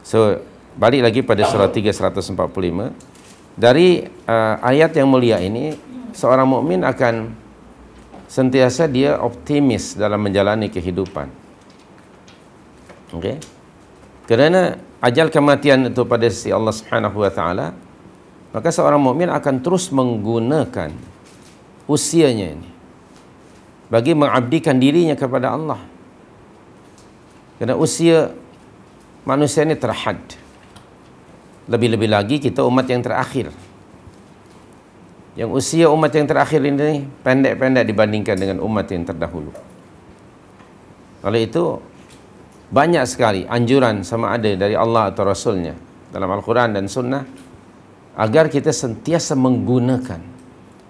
So, balik lagi pada surah 3 145. Dari ayat yang mulia ini, seorang mukmin akan sentiasa dia optimis dalam menjalani kehidupan. Okey. Kerana ajal kematian itu pada sisi Allah Subhanahu wa taala, maka seorang mukmin akan terus menggunakan usianya ini bagi mengabdikan dirinya kepada Allah. Kerana usia manusia ini terhad. Lebih-lebih lagi kita umat yang terakhir. Yang usia umat yang terakhir ini pendek-pendek dibandingkan dengan umat yang terdahulu. Oleh itu, banyak sekali anjuran sama ada dari Allah atau Rasulnya dalam Al-Quran dan Sunnah agar kita sentiasa menggunakan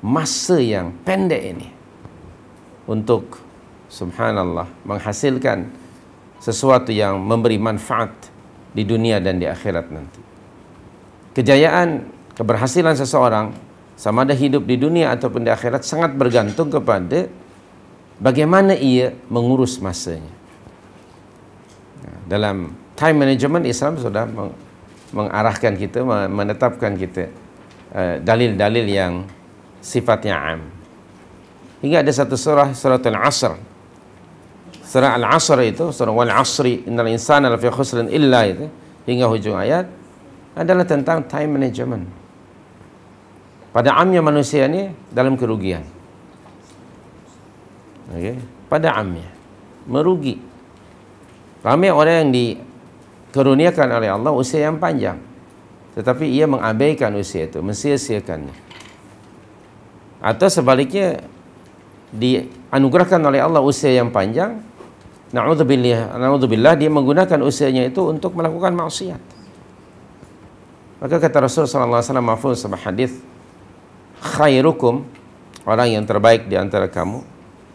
masa yang pendek ini untuk, subhanallah, menghasilkan sesuatu yang memberi manfaat di dunia dan di akhirat nanti. Kejayaan, keberhasilan seseorang sama ada hidup di dunia ataupun di akhirat sangat bergantung kepada bagaimana ia mengurus masanya. Dalam time management, Islam sudah mengarahkan kita, menetapkan kita dalil-dalil yang sifatnya am. Hingga ada satu surah, surah Al-Asr. Surah Al-Asr itu, surah Wal Asri innal insana lafi khusrin illa itu, hingga hujung ayat adalah tentang time management. Pada amnya manusia ini dalam kerugian. Okay. Pada amnya merugi. Ramai orang yang dikaruniakan oleh Allah usia yang panjang, tetapi ia mengabaikan usia itu, mensia-siakannya. Atau sebaliknya, dianugerahkan oleh Allah usia yang panjang, na'udzubillah, dia menggunakan usianya itu untuk melakukan maksiat. Maka kata Rasulullah SAW, mafhum sebuah hadis, khairukum, orang yang terbaik di antara kamu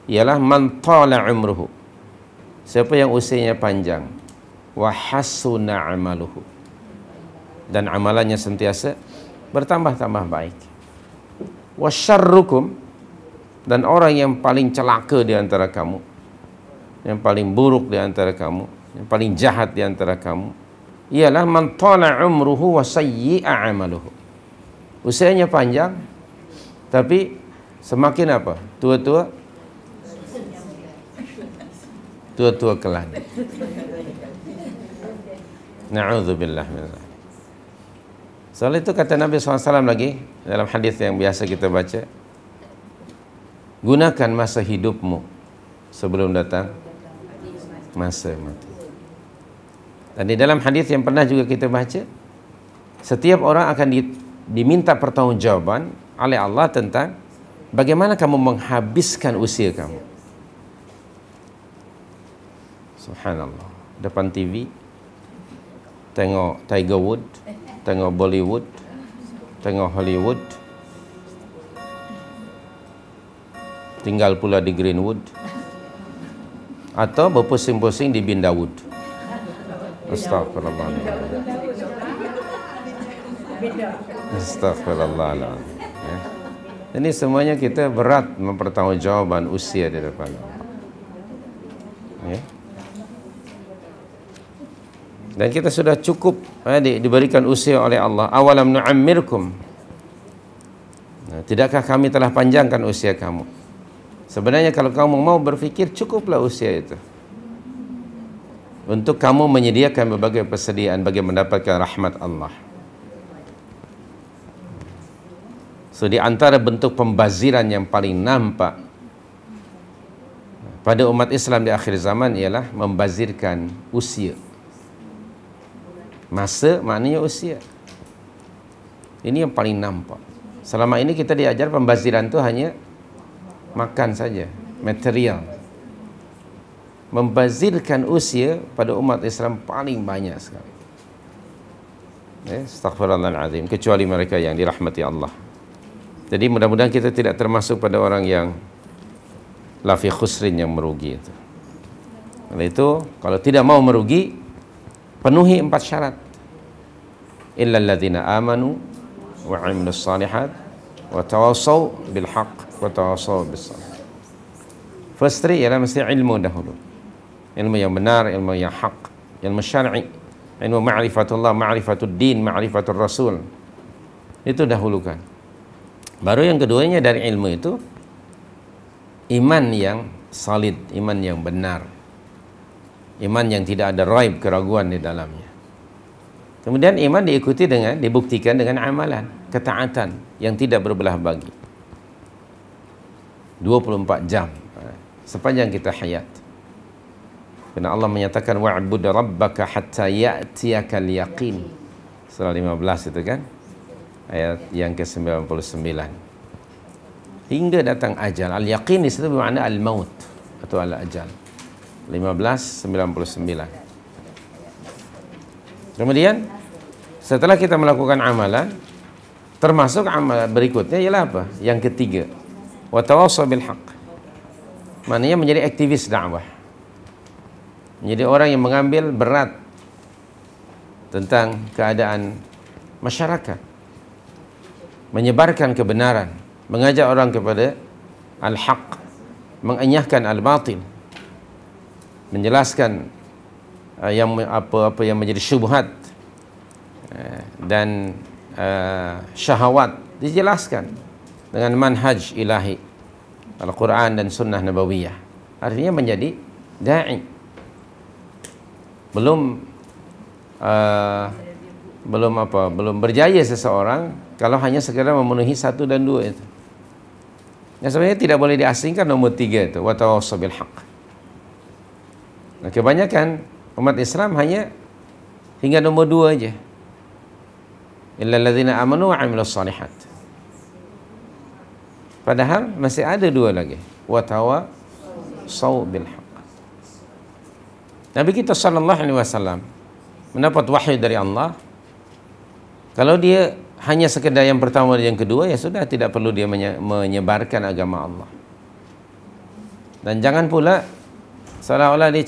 ialah man tala umruhu, siapa yang usianya panjang, wa hasuna amaluhu, dan amalannya sentiasa bertambah-tambah baik. Wa syarrukum, dan orang yang paling celaka di antara kamu, yang paling buruk di antara kamu, yang paling jahat di antara kamu ialah man tala umruhu wa sayyi'a amaluhu, usianya panjang tapi semakin apa? Tua-tua keladi. Na'udzubillah min dzalik. Soal itu kata Nabi SAW lagi dalam hadis yang biasa kita baca, gunakan masa hidupmu sebelum datang masa mati. Dan di dalam hadis yang pernah juga kita baca, setiap orang akan diminta pertanggungjawaban oleh Allah tentang bagaimana kamu menghabiskan usia kamu. Subhanallah. Depan TV tengok Tiger Wood, tengok Bollywood, tengok Hollywood, tinggal pula di Greenwood, atau berpusing-pusing di Bindawood. Astagfirullahaladzim. Astagfirullahaladzim. Ya. Ini semuanya kita berat mempertanggungjawabkan usia di depan Allah. Ya. Dan kita sudah cukup diberikan usia oleh Allah. Awalam nu'ammirkum. Nah, tidakkah kami telah panjangkan usia kamu? Sebenarnya kalau kamu mau berfikir, cukuplah usia itu untuk kamu menyediakan berbagai persediaan bagi mendapatkan rahmat Allah. So, di antara bentuk pembaziran yang paling nampak pada umat Islam di akhir zaman ialah membazirkan usia. Masa maknanya usia. Ini yang paling nampak. Selama ini kita diajar pembaziran itu hanya makan saja, material. Membazirkan usia pada umat Islam paling banyak sekali. Astaghfirullahaladzim. Kecuali mereka yang dirahmati Allah. Jadi mudah-mudahan kita tidak termasuk pada orang yang lafi khusrin, yang merugi itu. Oleh itu, kalau tidak mau merugi, penuhi 4 syarat. Illal ladzina amanu wa 'amilus shalihat wa tawassaw bil haqq wa tawassaw bis sabr. First 3 ialah mesti ilmu dahulu. Ilmu yang benar, ilmu yang hak, ilmu syar'i. ilmu ma'rifatullah, ma'rifatud din, ma'rifatul rasul. Itu dahulukan. Baru yang keduanya dari ilmu itu iman yang solid, iman yang benar, iman yang tidak ada raib, keraguan di dalamnya. Kemudian iman diikuti dengan, dibuktikan dengan amalan, ketaatan yang tidak berbelah bagi. 24 jam sepanjang kita hayat. Karena Allah menyatakan wa'bud rabbaka hatta ya'tiyakal yaqin. Surah 15 itu kan? Ayat yang ke-99. Hingga datang ajal. Al-yaqin di situ bermakna al-maut atau al-ajal. 15:99. Kemudian setelah kita melakukan amalan, termasuk amal berikutnya ialah apa? Yang ketiga, wa tawassaw bil haqq. Maknanya menjadi aktivis dakwah. Menjadi orang yang mengambil berat tentang keadaan masyarakat, menyebarkan kebenaran, mengajak orang kepada al-haq, mengenyahkan al-batil, menjelaskan yang apa yang menjadi syubhat dan syahwat, dijelaskan dengan manhaj ilahi Al-Quran dan sunnah nabawiyah. Artinya menjadi da'i. Belum berjaya seseorang kalau hanya sekedar memenuhi 1 dan 2 itu. Yang sebenarnya tidak boleh diasingkan nomor 3 itu, wa tawassaw bil haqq. Nah, kebanyakan umat Islam hanya hingga nomor 2 aja. Illal ladzina amanu wa 'amilus shalihat. Padahal masih ada 2 lagi. Wa tawassaw bil haqq. Nabi kita sallallahu alaihi wasallam mendapat wahyu dari Allah. Kalau dia hanya sekedar yang pertama dan yang kedua, ya sudah, tidak perlu dia menyebarkan agama Allah. Dan jangan pula seolah-olah dia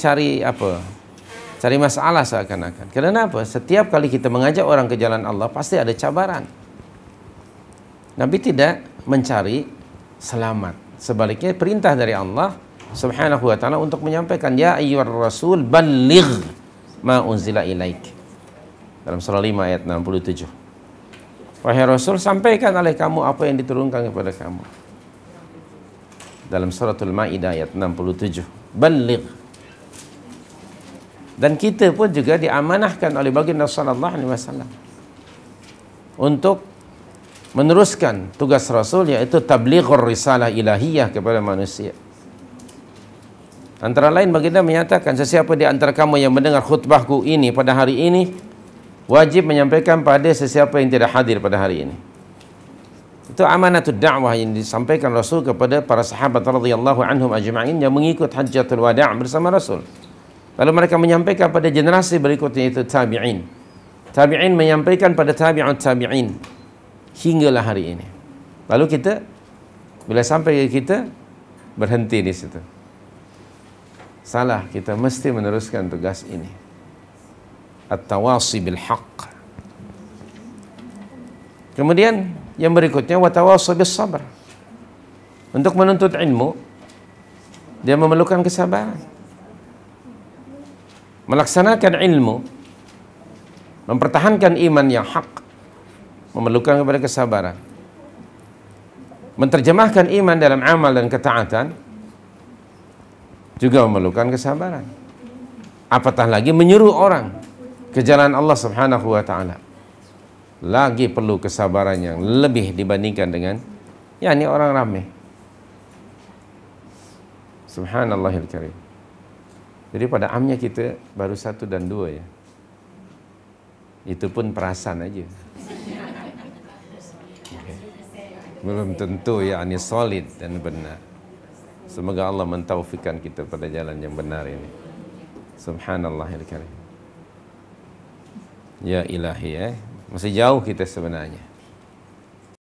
cari masalah seakan-akan. Kenapa? Setiap kali kita mengajak orang ke jalan Allah pasti ada cabaran. Nabi tidak mencari selamat. Sebaliknya perintah dari Allah Subhanahu wa ta'ala untuk menyampaikan, ya ayyuhar rasul balligh ma unzila ilaik. Dalam surah 5 ayat 67. Wahai Rasul, sampaikan oleh kamu apa yang diturunkan kepada kamu. Dalam suratul Maidah ayat 67. Balligh. Dan kita pun juga diamanahkan oleh baginda sallallahu alaihi wasallam untuk meneruskan tugas Rasul, yaitu tablighur risalah ilahiyah kepada manusia. Antara lain baginda menyatakan, sesiapa di antara kamu yang mendengar khutbahku ini pada hari ini wajib menyampaikan pada sesiapa yang tidak hadir pada hari ini. Itu amanatud da'wah yang disampaikan Rasul kepada para sahabat radhiyallahu anhum ajma'in yang mengikut hajjatul wada' bersama Rasul. Lalu mereka menyampaikan pada generasi berikutnya, itu tabi'in. Tabi'in menyampaikan pada tabi'ut tabi'in hinggalah hari ini. Lalu kita bila sampai ke kita berhenti di situ. Salah, kita mesti meneruskan tugas ini. At-tawasi bil haqq. Kemudian yang berikutnya wa tawasi bis sabr. Untuk menuntut ilmu dia memerlukan kesabaran. Melaksanakan ilmu, mempertahankan iman yang hak memerlukan kepada kesabaran. Menterjemahkan iman dalam amal dan ketaatan juga memerlukan kesabaran. Apatah lagi menyuruh orang ke jalan Allah Subhanahu wa ta'ala. Lagi perlu kesabaran yang lebih dibandingkan dengan yakni orang ramai. Subhanallahil karim. Jadi pada amnya kita baru 1 dan 2 ya. Itu pun perasaan aja. Belum tentu yakni solid dan benar. Semoga Allah mentaufikkan kita pada jalan yang benar ini. Subhanallahil karim. Ya ilahi, masih jauh kita sebenarnya.